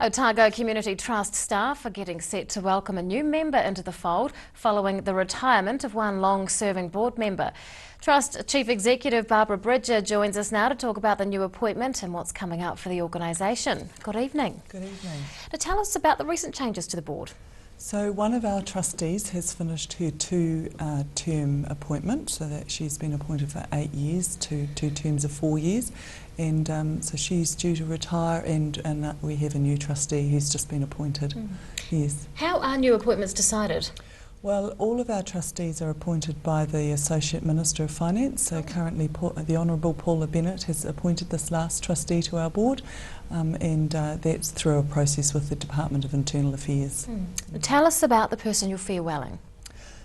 Otago Community Trust staff are getting set to welcome a new member into the fold following the retirement of one long-serving board member. Trust Chief Executive Barbara Bridger joins us now to talk about the new appointment and what's coming up for the organisation. Good evening. Good evening. Now tell us about the recent changes to the board. So one of our trustees has finished her two-term appointment, so that she's been appointed for 8 years, two terms of 4 years, and so she's due to retire, and we have a new trustee who's just been appointed. Yes. How are new appointments decided? Well, all of our trustees are appointed by the Associate Minister of Finance. So currently the Honourable Paula Bennett has appointed this last trustee to our board, and that's through a process with the Department of Internal Affairs. Tell us about the person you're farewelling.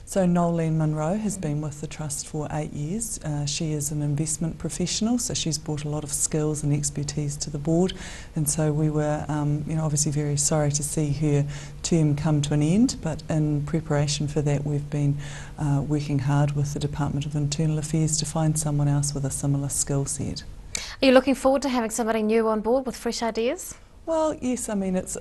So Nolene Munro has been with the Trust for 8 years. She is an investment professional, so she's brought a lot of skills and expertise to the board, and so we were obviously very sorry to see her term come to an end, but in preparation for that we've been working hard with the Department of Internal Affairs to find someone else with a similar skill set. Are you looking forward to having somebody new on board with fresh ideas? Well, yes, I mean it's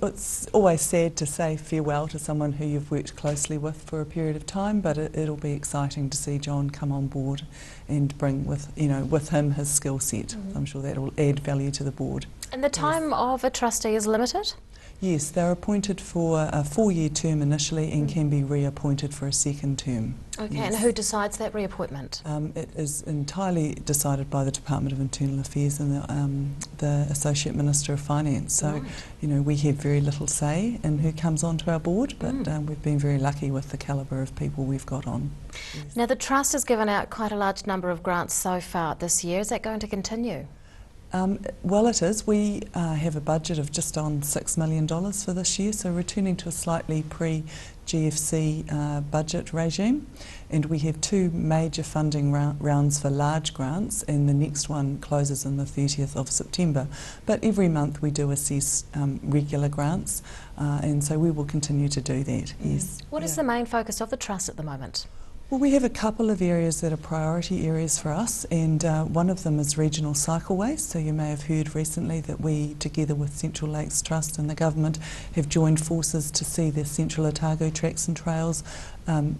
always sad to say farewell to someone who you've worked closely with for a period of time, but it'll be exciting to see John come on board and bring with him his skill set. I'm sure that will add value to the board. And the time of a trustee is limited? Yes, they're appointed for a 4-year term initially and can be reappointed for a second term. Okay, yes. And who decides that reappointment? It is entirely decided by the Department of Internal Affairs and the Associate Minister of Finance. So, right. We have very little say in who comes onto our board, but we've been very lucky with the calibre of people we've got on. Yes. Now, the Trust has given out quite a large number of grants so far this year. Is that going to continue? Well, it is. We have a budget of just on $6 million for this year, so returning to a slightly pre-GFC budget regime. And we have 2 major funding rounds for large grants, and the next one closes on the 30th of September. But every month we do assess regular grants, and so we will continue to do that, yes. What is the main focus of the Trust at the moment? Well, we have a couple of areas that are priority areas for us, and one of them is regional cycleways. So you may have heard recently that we, together with Central Lakes Trust and the government, have joined forces to see the Central Otago tracks and trails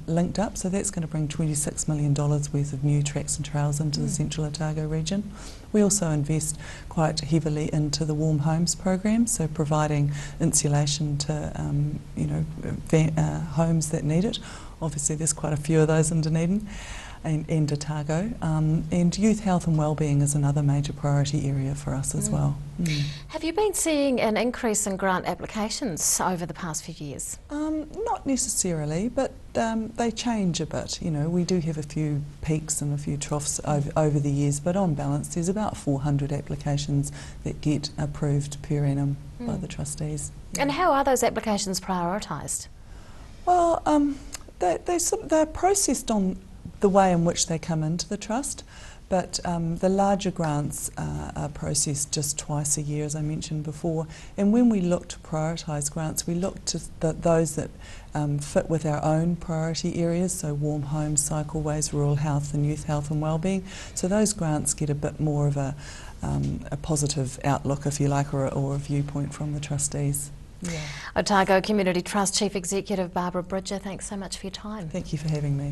linked up. So that's going to bring $26 million worth of new tracks and trails into the Central Otago region. We also invest quite heavily into the warm homes program, so providing insulation to homes that need it. Obviously there's quite a few of those in Dunedin and Otago. And youth health and wellbeing is another major priority area for us as well. Have you been seeing an increase in grant applications over the past few years? Not necessarily, but they change a bit. We do have a few peaks and a few troughs over the years, but on balance there's about 400 applications that get approved per annum by the trustees. And how are those applications prioritised? Well, they're processed on the way in which they come into the Trust, but the larger grants are processed just twice a year, as I mentioned before. And when we look to prioritise grants, we look to those that fit with our own priority areas, so warm homes, cycleways, rural health and youth health and wellbeing. So those grants get a bit more of a positive outlook, if you like, or a viewpoint from the trustees. Yeah. Otago Community Trust Chief Executive Barbara Bridger, thanks so much for your time. Thank you for having me.